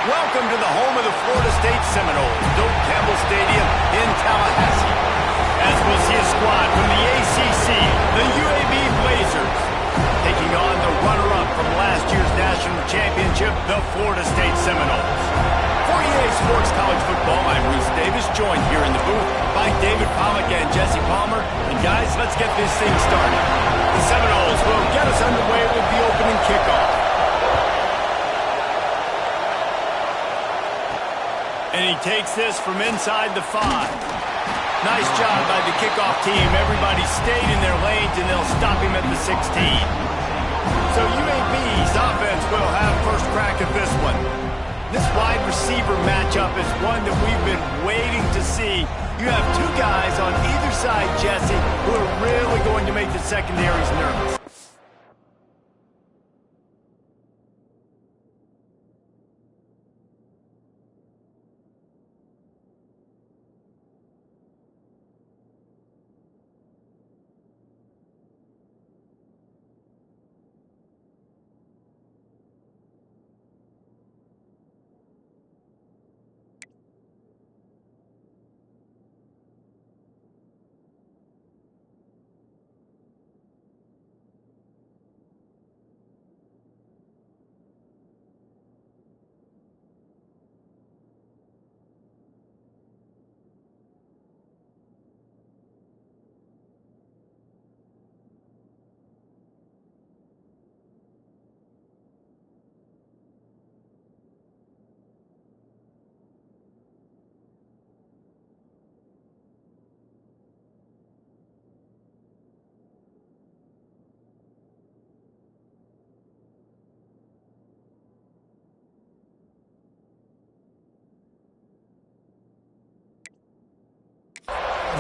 Welcome to the home of the Florida State Seminoles, Doak Campbell Stadium in Tallahassee. As we'll see a squad from the ACC, the UAB Blazers, taking on the runner-up from last year's national championship, the Florida State Seminoles. For EA Sports College Football, I'm Reese Davis, joined here in the booth by David Pollack and Jesse Palmer. And guys, let's get this thing started. The Seminoles will get us underway with the opening kickoff. And he takes this from inside the 5. Nice job by the kickoff team. Everybody stayed in their lanes, and they'll stop him at the 16. So UAB's offense will have first crack at this one. This wide receiver matchup is one that we've been waiting to see. You have two guys on either side, Jesse, who are really going to make the secondaries nervous.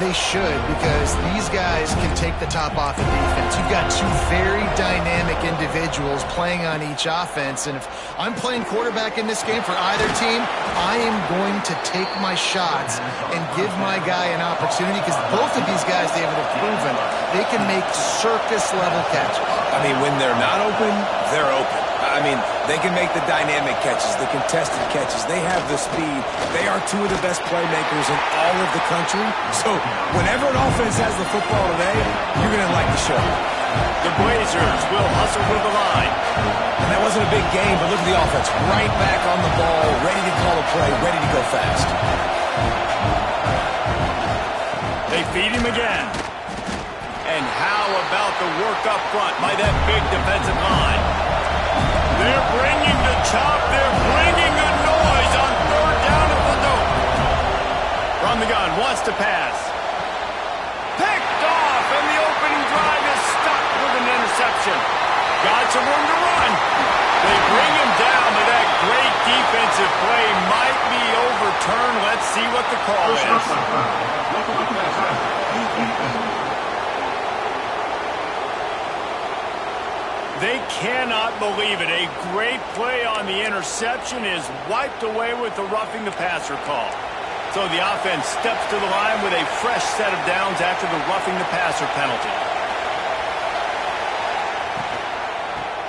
They should, because these guys can take the top off the defense. You've got two very dynamic individuals playing on each offense, and if I'm playing quarterback in this game for either team, I am going to take my shots and give my guy an opportunity, because both of these guys, they have proven they can make circus-level catches. I mean, when they're not open, they're open. I mean, they can make the dynamic catches, the contested catches. They have the speed. They are two of the best playmakers in all of the country. So whenever an offense has the football today, you're going to like the show. The Blazers will hustle with the line. And that wasn't a big game, but look at the offense. Right back on the ball, ready to call a play, ready to go fast. They feed him again. And how about the work up front by that big defensive line? They're bringing the chop. They're bringing the noise on third down at the Doak. From the gun, wants to pass. Picked off, and the opening drive is stopped with an interception. Got some room to run. They bring him down, but that great defensive play might be overturned. Let's see what the call is. They cannot believe it. A great play on the interception is wiped away with the roughing the passer call. So the offense steps to the line with a fresh set of downs after the roughing the passer penalty.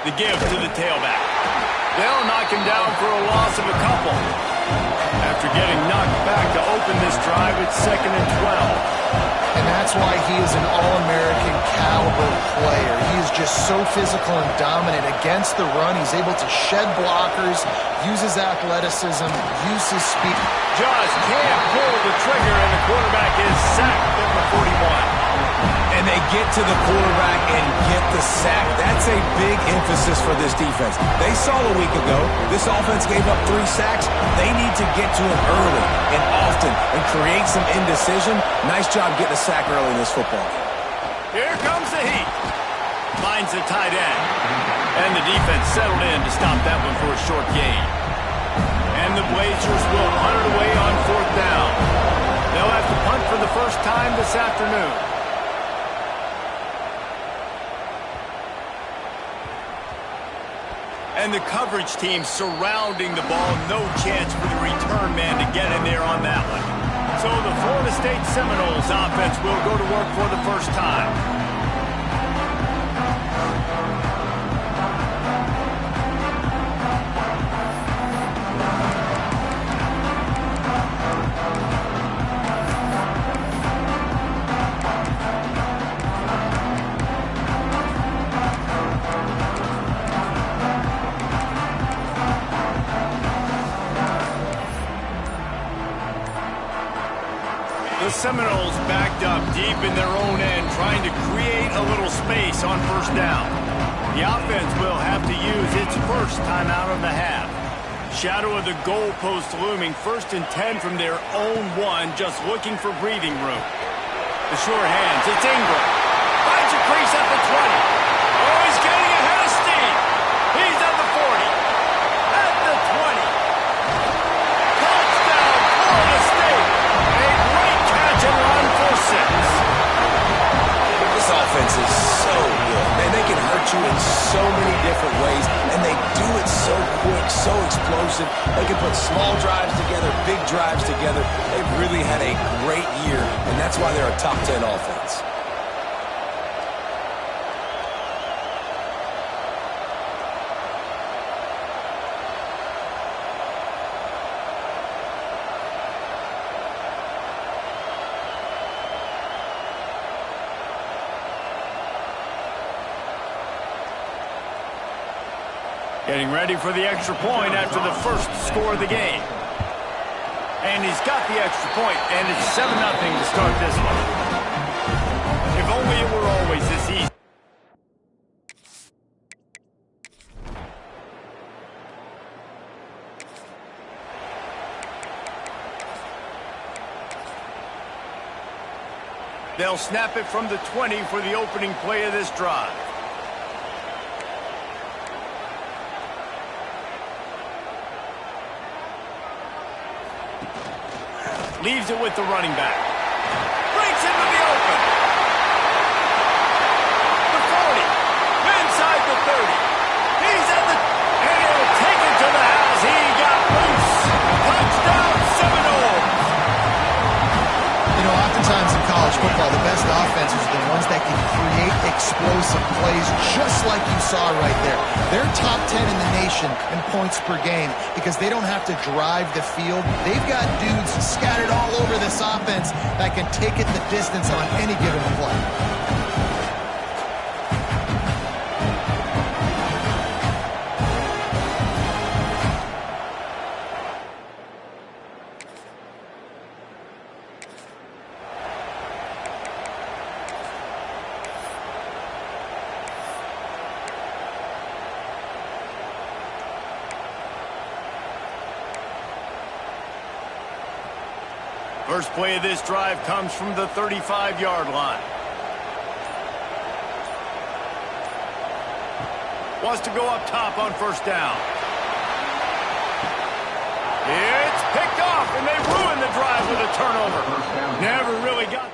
The give to the tailback. They'll knock him down for a loss of a couple. After getting knocked back to open this drive, it's 2nd and 12. And that's why he is an All-American caliber player. He is just so physical and dominant against the run. He's able to shed blockers, use his athleticism, use his speed. Just can't pull the trigger, and the quarterback is sacked at the 41. And they get to the quarterback and get the sack. That's a big emphasis for this defense. They saw a week ago, this offense gave up 3 sacks. They need to get to him early and often and create some indecision. Nice job getting a sack early in this football game. Here comes the heat. Finds the tight end. And the defense settled in to stop that one for a short gain. And the Blazers will hunt it away on 4th down. They'll have to punt for the first time this afternoon. And the coverage team surrounding the ball. No chance for the return man to get in there on that one. So the Florida State Seminoles offense will go to work for the first time. The Seminoles backed up deep in their own end, trying to create a little space on first down. The offense will have to use its first timeout of the half. Shadow of the goalpost looming, 1st and 10 from their own 1, just looking for breathing room. The sure hands, it's Ingram. Finds a crease at the 20. Oh, he's getting ahead of steam. He's at the 40. At the 20. Touchdown, Florida State. A great catch and run for 6. This offense is so good. Man, they can hurt you in so many different ways, and they do it so quick, so explosive. They can put small drives together, big drives together. They've really had a great year, and that's why they're a top 10 offense. Getting ready for the extra point after the first score of the game. And he's got the extra point, and it's 7-0 to start this one. If only it were always this easy. They'll snap it from the 20 for the opening play of this drive. Leaves it with the running back. Breaks into the open. The 40. Inside the 30. He's at the... And he'll take it to the house. He got loose. Touchdown, Seminoles. You know, oftentimes in college football, the best offenses are the ones that can create explosive plays, just like you saw right there. They're top 10 in the nation in points per game because they don't have to drive the field. They've got dudes scattered all over this offense that can take it the distance on any given play. First play of this drive comes from the 35-yard line. Wants to go up top on first down. It's picked off, and they ruin the drive with a turnover. Never really got...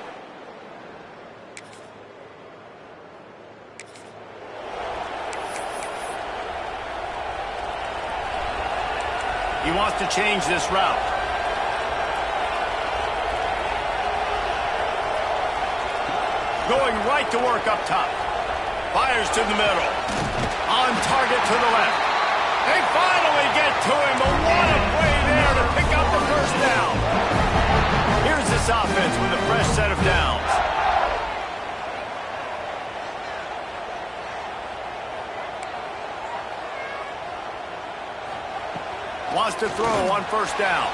He wants to change this route. Going right to work up top. Fires to the middle. On target to the left. They finally get to him, but what a play there to pick up the first down. Here's this offense with a fresh set of downs. Wants to throw on first down.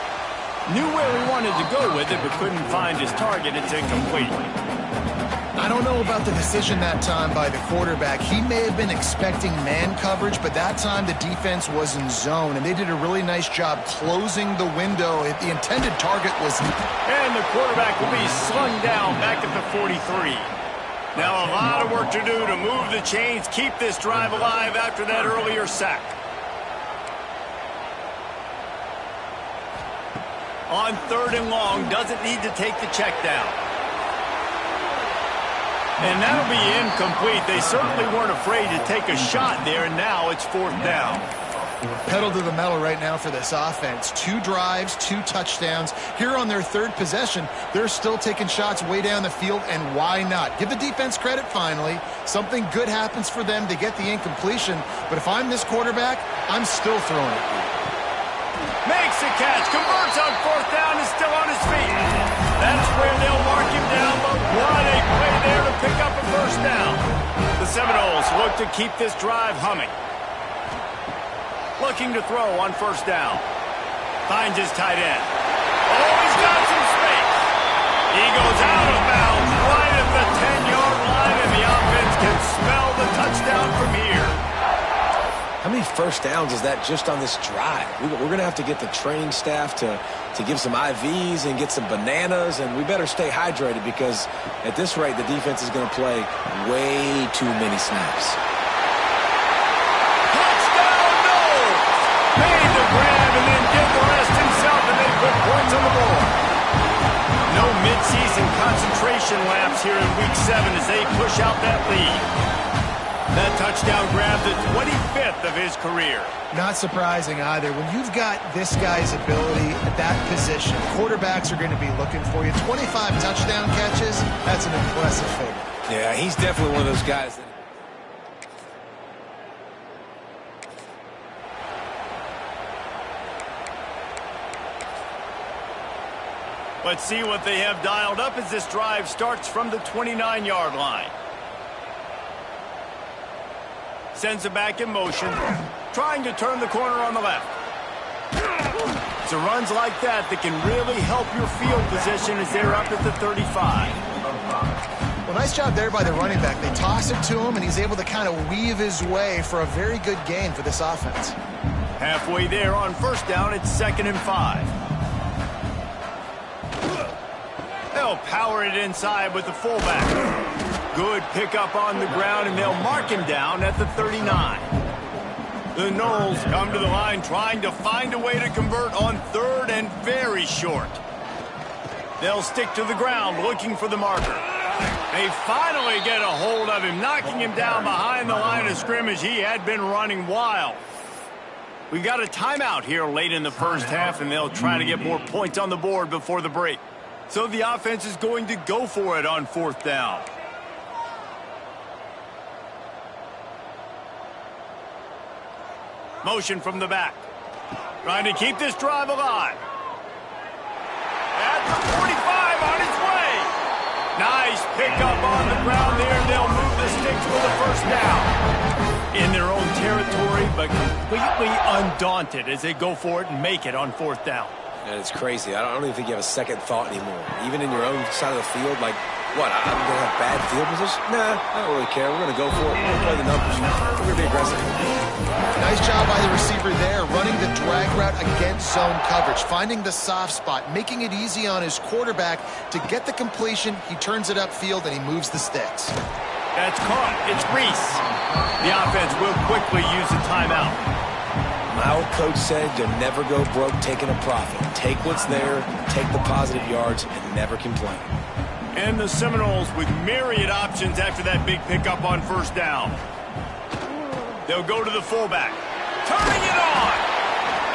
Knew where he wanted to go with it, but couldn't find his target. It's incomplete. I don't know about the decision that time by the quarterback. He may have been expecting man coverage, but that time the defense was in zone, and they did a really nice job closing the window. The intended target was... And the quarterback will be slung down back at the 43. Now a lot of work to do to move the chains, keep this drive alive after that earlier sack. On 3rd and long, doesn't need to take the check down. And that'll be incomplete. They certainly weren't afraid to take a shot there, and now it's 4th down. Pedal to the metal right now for this offense. 2 drives, 2 touchdowns. Here on their 3rd possession, they're still taking shots way down the field, and why not? Give the defense credit finally. Something good happens for them. They get the incompletion, but if I'm this quarterback, I'm still throwing it. Makes the catch, converts on 4th down, is still on his feet. That's where they'll mark him down, but what a play there to pick up a first down. The Seminoles look to keep this drive humming. Looking to throw on first down. Finds his tight end. Oh, he's got some space. He goes out of bounds right at the 10-yard line, and the offense can smell the touchdown from here. How many first downs is that just on this drive? We're going to have to get the training staff to give some IVs and get some bananas, and we better stay hydrated because at this rate, the defense is going to play way too many snaps. Touchdown, no! Made the grab and then did the rest himself, and they put points on the board. No midseason concentration laps here in Week 7 as they push out that lead. That touchdown grab, the 25th of his career. Not surprising either. When you've got this guy's ability at that position, quarterbacks are going to be looking for you. 25 touchdown catches, that's an impressive figure. Yeah, he's definitely one of those guys that... Let's see what they have dialed up as this drive starts from the 29-yard line. Sends it back in motion, trying to turn the corner on the left. It's a runs like that can really help your field position as they're up at the 35. Well, nice job there by the running back. They toss it to him, and he's able to kind of weave his way for a very good gain for this offense. Halfway there on first down, it's 2nd and 5. They'll power it inside with the fullback. Good pickup on the ground, and they'll mark him down at the 39. The Knowles come to the line trying to find a way to convert on 3rd and very short. They'll stick to the ground looking for the marker. They finally get a hold of him, knocking him down behind the line of scrimmage. He had been running wild. We've got a timeout here late in the first half, and they'll try to get more points on the board before the break. So the offense is going to go for it on 4th down. Motion from the back. Trying to keep this drive alive. At the 45 on his way. Nice pickup on the ground there. They'll move the sticks for the first down. In their own territory, but completely undaunted as they go for it and make it on 4th down. And it's crazy. I don't even think you have a second thought anymore. Even in your own side of the field, like, what, I'm going to have bad field position? Nah, I don't really care. We're going to go for it. We're going to play the numbers. We're going to be aggressive. Nice job by the receiver there, running the drag route against zone coverage, finding the soft spot, making it easy on his quarterback to get the completion. He turns it upfield, and he moves the sticks. That's caught. It's Reese. The offense will quickly use a timeout. My old coach said you'll never go broke taking a profit. Take what's there, take the positive yards, and never complain. And the Seminoles with myriad options after that big pickup on first down. They'll go to the fullback. Turning it on!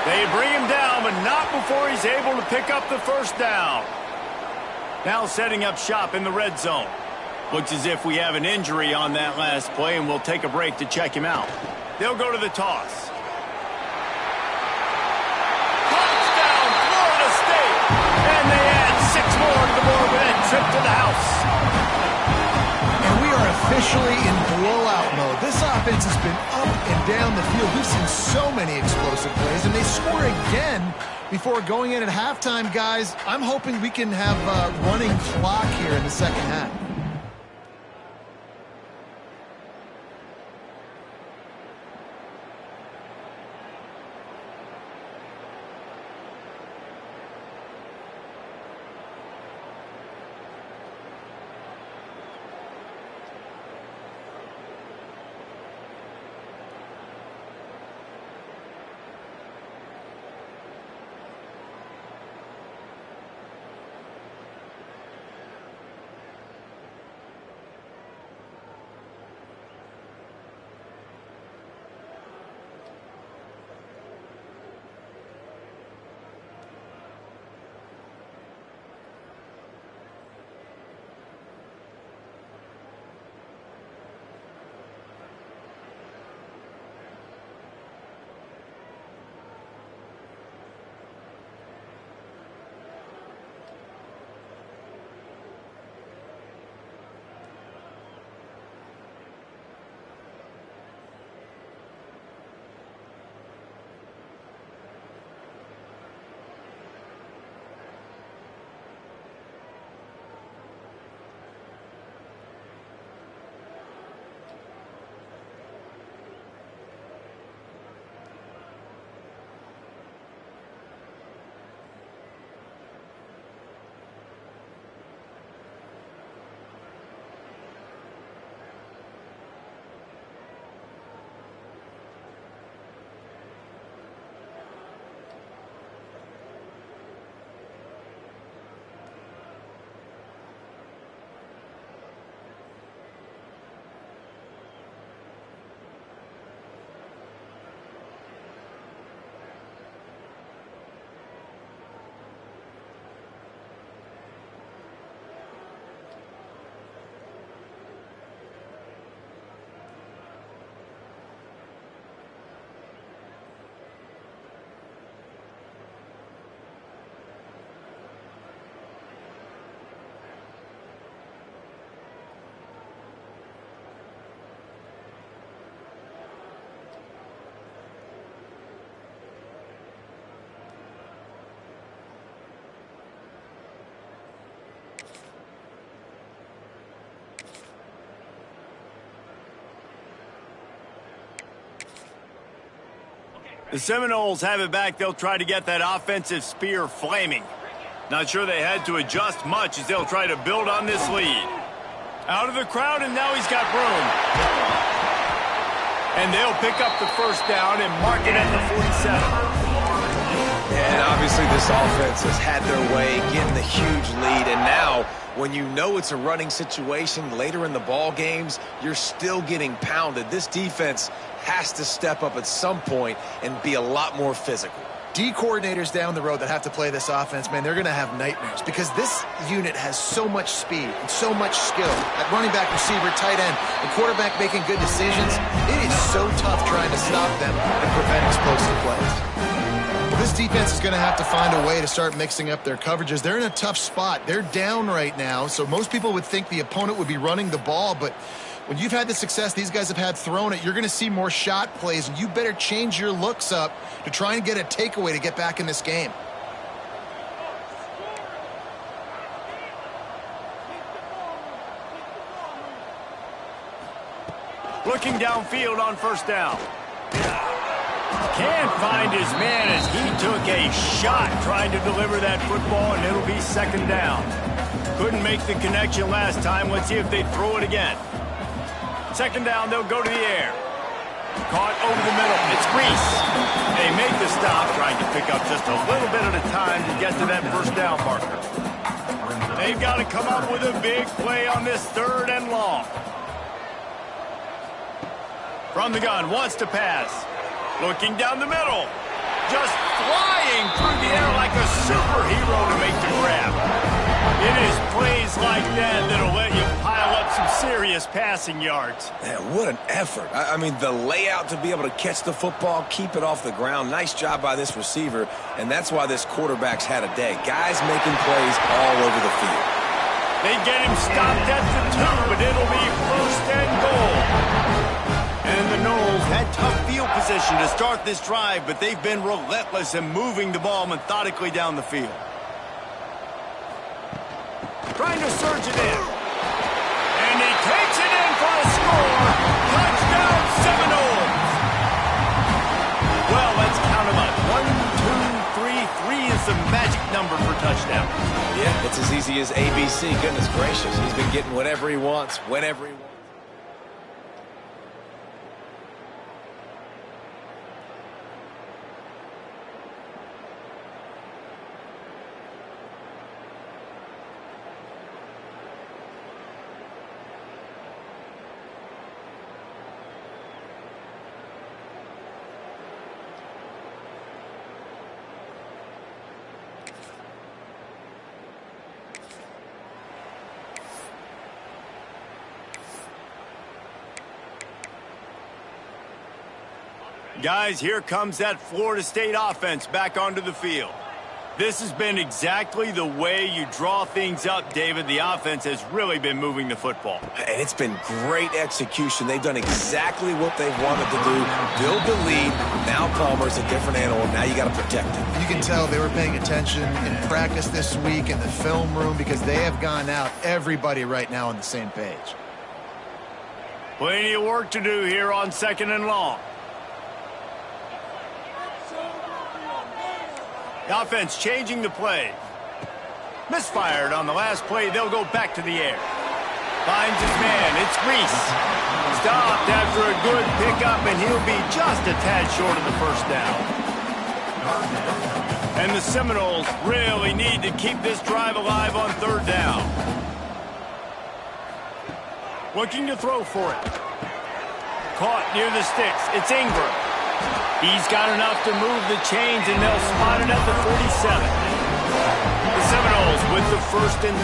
They bring him down, but not before he's able to pick up the first down. Now setting up shop in the red zone. Looks as if we have an injury on that last play, and we'll take a break to check him out. They'll go to the toss. And they add 6 more to the board with that trip to the house. And we are officially in blowout mode. This offense has been up and down the field. We've seen so many explosive plays, and they score again before going in at halftime, guys. I'm hoping we can have a running clock here in the second half. The Seminoles have it back. They'll try to get that offensive spear flaming. Not sure they had to adjust much as they'll try to build on this lead. Out of the crowd, and now he's got room. And they'll pick up the first down and mark it at the 47. And obviously this offense has had their way, getting the huge lead. And now, when you know it's a running situation later in the ball games, you're still getting pounded. This defense has to step up at some point and be a lot more physical. D coordinators down the road that have to play this offense, man, they're going to have nightmares because this unit has so much speed and so much skill at running back, receiver, tight end, and quarterback making good decisions. It is so tough trying to stop them and prevent explosive plays. Well, this defense is going to have to find a way to start mixing up their coverages. They're in a tough spot. They're down right now, so most people would think the opponent would be running the ball, but when you've had the success these guys have had throwing it, you're going to see more shot plays, and you better change your looks up to try and get a takeaway to get back in this game. Looking downfield on first down. Can't find his man as he took a shot trying to deliver that football, and it'll be second down. Couldn't make the connection last time. Let's see if they throw it again. Second down, they'll go to the air. Caught over the middle. It's Reese. They make the stop, trying to pick up just a little bit at a time to get to that first down marker. They've got to come up with a big play on this third and long. From the gun, wants to pass. Looking down the middle. Just flying through the air like a superhero to make the grab. It is plays like that that'll let you pile up some serious passing yards. Man, what an effort. I mean, the layout to be able to catch the football, keep it off the ground. Nice job by this receiver, and that's why this quarterback's had a day. Guys making plays all over the field. They get him stopped at the 2, but it'll be first and goal. And the Noles had tough field position to start this drive, but they've been relentless in moving the ball methodically down the field. Trying to surge it in. And he takes it in for a score. Touchdown, Seminoles. Well, let's count them up. 1, 2, 3. 3 is the magic number for touchdown. Yeah, it's as easy as ABC. Goodness gracious. He's been getting whatever he wants, whenever he wants. Guys, here comes that Florida State offense back onto the field. This has been exactly the way you draw things up, David. The offense has really been moving the football. And it's been great execution. They've done exactly what they've wanted to do. Build the lead. Now Palmer's a different animal. Now you got to protect him. You can tell they were paying attention in practice this week in the film room because they have gone out, everybody right now on the same page. Plenty of work to do here on second and long. The offense changing the play. Misfired on the last play. They'll go back to the air. Finds his man. It's Reese. Stopped after a good pickup, and he'll be just a tad short of the first down. And the Seminoles really need to keep this drive alive on third down. Looking to throw for it. Caught near the sticks. It's Ingram. He's got enough to move the chains, and they'll spot it at the 47. The Seminoles with the 1st and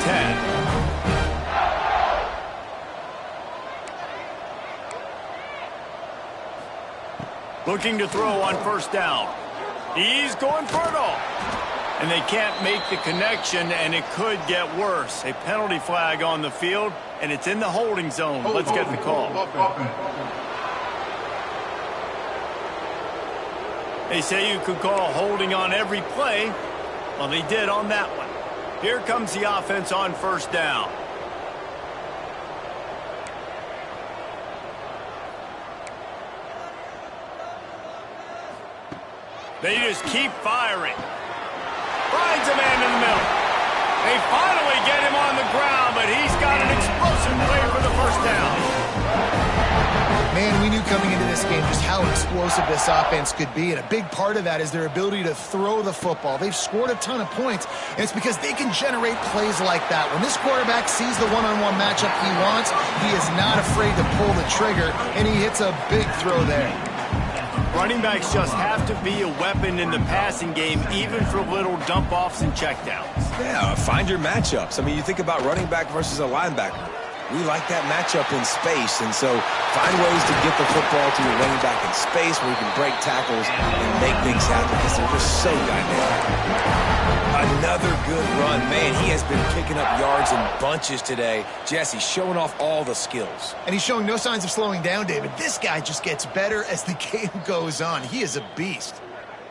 10. Looking to throw on first down. He's going for it all. And they can't make the connection, and it could get worse. A penalty flag on the field, and it's in the holding zone. Let's get the call. They say you could call holding on every play. Well, they did on that one. Here comes the offense on first down. They just keep firing. Finds a man in the middle. They finally get him on the ground, but he's got an explosive play for the first down. Man, we knew coming into this game just how explosive this offense could be, and a big part of that is their ability to throw the football. They've scored a ton of points, and it's because they can generate plays like that. When this quarterback sees the one-on-one matchup he wants, he is not afraid to pull the trigger, and he hits a big throw there. Running backs just have to be a weapon in the passing game, even for little dump-offs and checkdowns. Yeah, find your matchups. I mean, you think about running back versus a linebacker. We like that matchup in space, and so find ways to get the football to your running back in space where you can break tackles and make things happen because they're just so dynamic. Another good run. Man, he has been picking up yards in bunches today. Jesse showing off all the skills. And he's showing no signs of slowing down, David. This guy just gets better as the game goes on. He is a beast.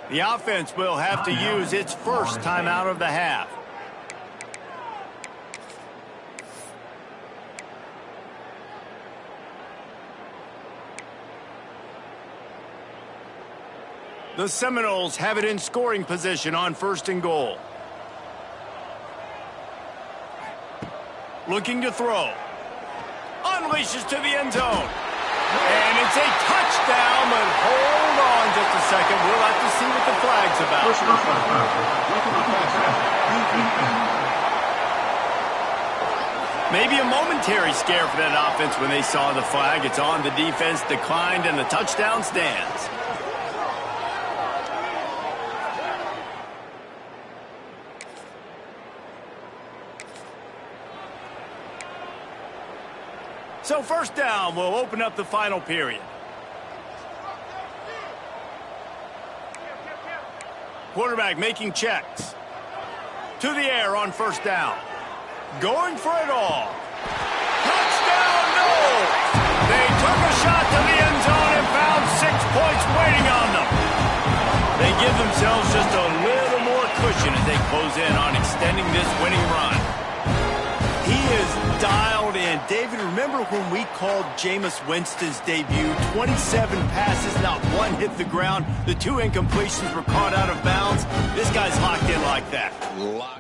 The offense will have to use its first timeout of the half. The Seminoles have it in scoring position on 1st and goal. Looking to throw. Unleashes to the end zone. And it's a touchdown, but hold on just a second. We'll have to see what the flag's about. Maybe a momentary scare for that offense when they saw the flag. It's on, the defense declined, and the touchdown stands. So 1st down will open up the final period. Quarterback making checks. To the air on 1st down. Going for it all. Touchdown, no! They took a shot to the end zone and found 6 points waiting on them. They give themselves just a little more cushion as they close in on extending this winning run. He is dialed in. David, remember when we called Jameis Winston's debut? 27 passes, not one hit the ground. The 2 incompletions were caught out of bounds. This guy's locked in like that. Locked.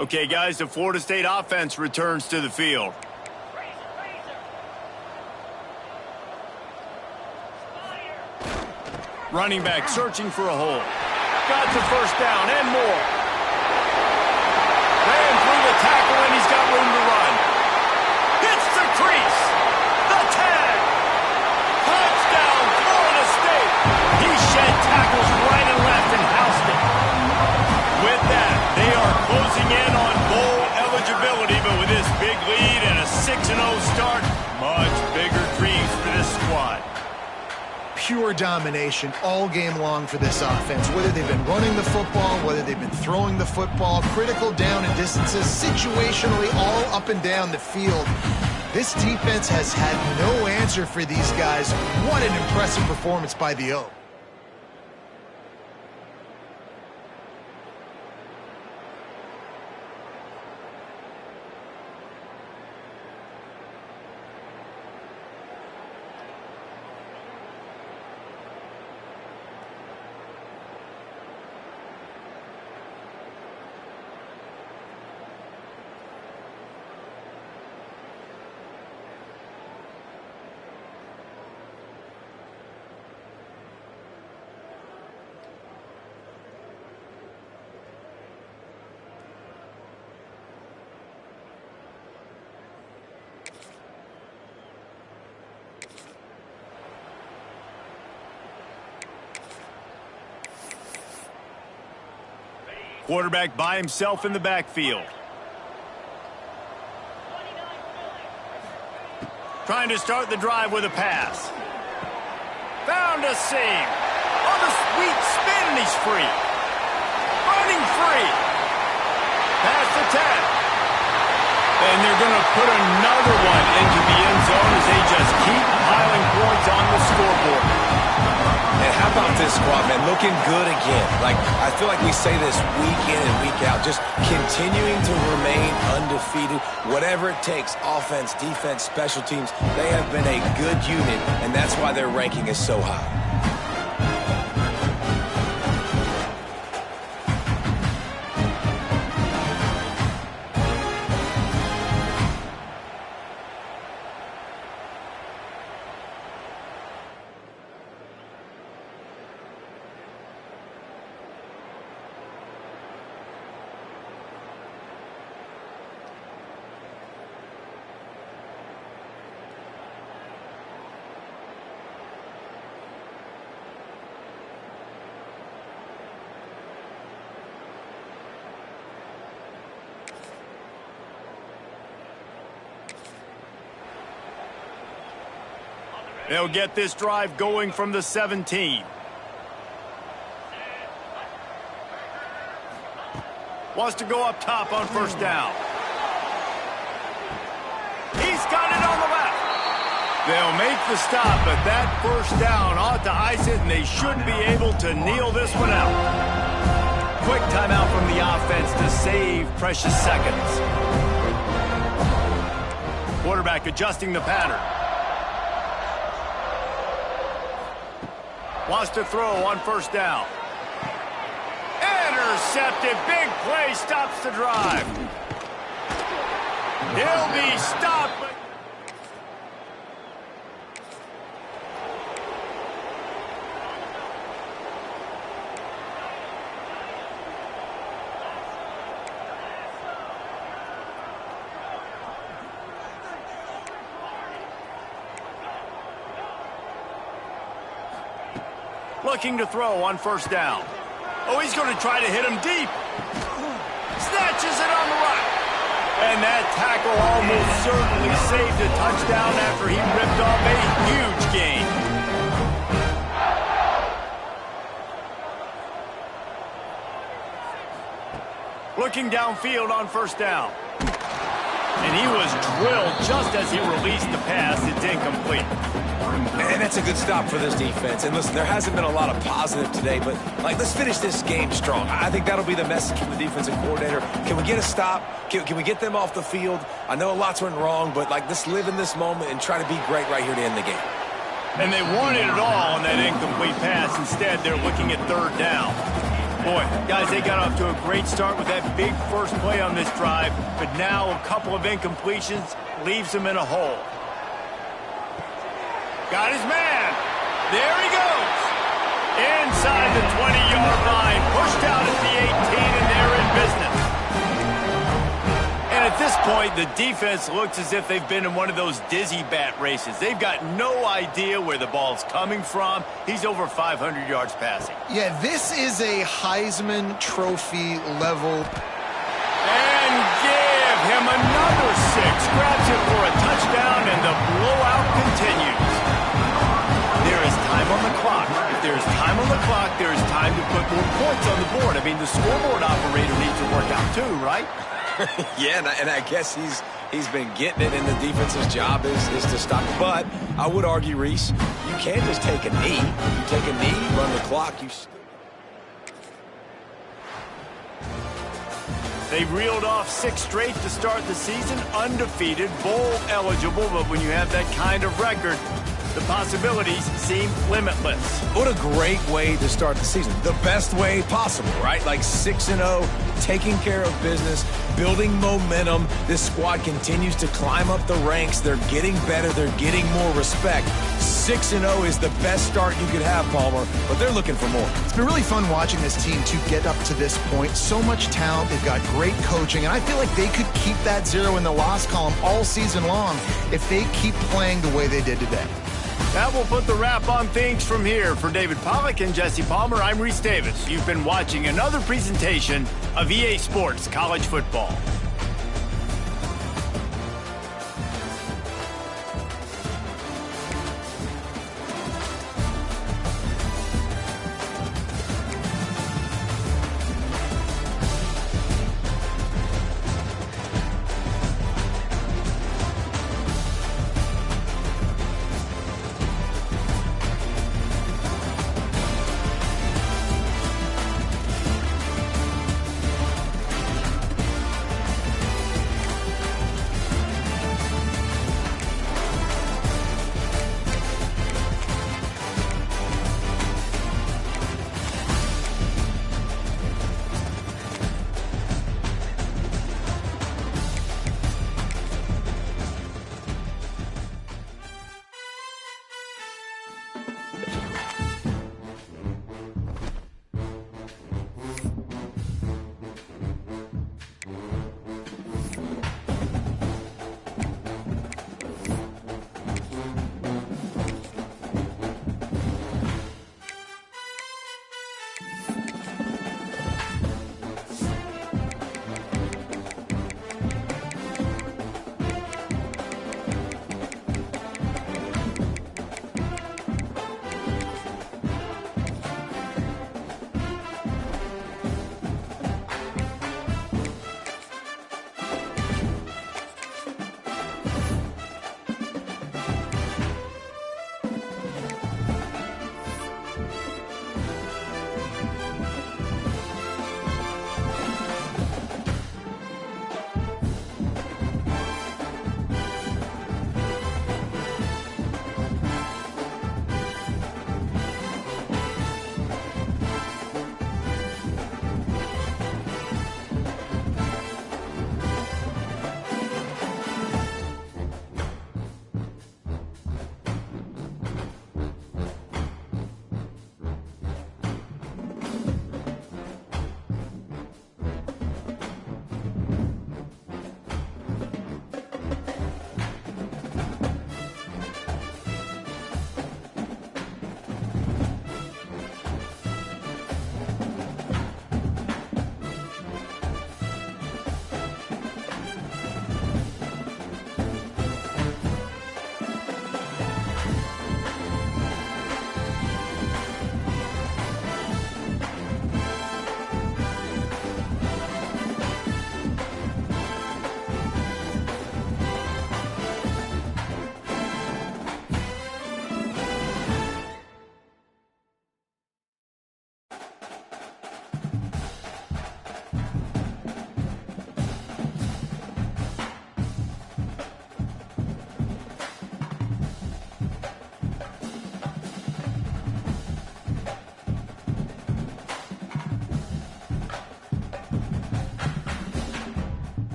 Okay, guys, the Florida State offense returns to the field. Running back searching for a hole. Got the 1st down and more. Ran through the tackle, and he's got room to run. Hits the crease. The tag. Touchdown, Florida State. He shed tackles right and left and housed it. With that, they are closing in on bowl eligibility, but with this big lead and a 6-0 start, much bigger dreams for this squad. Pure domination all game long for this offense. Whether they've been running the football, whether they've been throwing the football, critical down and distances, situationally all up and down the field. This defense has had no answer for these guys. What an impressive performance by the O. Quarterback by himself in the backfield. Trying to start the drive with a pass. Found a seam. the sweet spin, and he's free. Running free. Past the 10. And they're going to put another one into the end zone as they just keep piling points on the scoreboard. And how about this squad, man? Looking good again. Like, I feel like we say this week in and week out, just continuing to remain undefeated. Whatever it takes, offense, defense, special teams, they have been a good unit, and that's why their ranking is so high. They'll get this drive going from the 17. Wants to go up top on first down. He's got it on the left. They'll make the stop, but that first down ought to ice it, and they should be able to kneel this one out. Quick timeout from the offense to save precious seconds. Quarterback adjusting the pattern. Wants to throw on first down. Intercepted. Big play stops the drive. He'll be stopped. Looking to throw on first down. Oh, he's going to try to hit him deep. Snatches it on the right. And that tackle almost certainly saved a touchdown after he ripped off a huge gain. Looking downfield on first down. And he was drilled just as he released the pass. It's incomplete. And that's a good stop for this defense. And listen, there hasn't been a lot of positive today, but, like, let's finish this game strong. I think that'll be the message from the defensive coordinator. Can we get a stop? Can we get them off the field? I know lots went wrong, but, like, let's live in this moment and try to be great right here to end the game. And they wanted it all on that incomplete pass. Instead, they're looking at third down. Boy, guys, they got off to a great start with that big first play on this drive, but now a couple of incompletions leaves them in a hole. Got his man. There he goes. Inside the 20-yard line, pushed out at the 18, and they're in business. And at this point, the defense looks as if they've been in one of those dizzy bat races. They've got no idea where the ball's coming from. He's over 500 yards passing. Yeah, this is a Heisman Trophy level. And give him another 6. Grabs it for a touchdown, and the blowout continues. There is time on the clock. If there is time on the clock, there is time to put more points on the board. I mean, the scoreboard operator needs to work out too, right? Yeah, and I guess he's been getting it, and the defense's job is to stop. But I would argue, Reese, you can't just take a knee. You take a knee, run the clock. They reeled off 6 straight to start the season, undefeated, bowl eligible, but when you have that kind of record, the possibilities seem limitless. What a great way to start the season. The best way possible, right? Like 6-0, taking care of business, building momentum. This squad continues to climb up the ranks. They're getting better. They're getting more respect. 6-0 is the best start you could have, Palmer, but they're looking for more. It's been really fun watching this team to get up to this point. So much talent. They've got great coaching, and I feel like they could keep that 0 in the loss column all season long if they keep playing the way they did today. That will put the wrap on things from here. For David Pollack and Jesse Palmer, I'm Reese Davis. You've been watching another presentation of EA Sports College Football.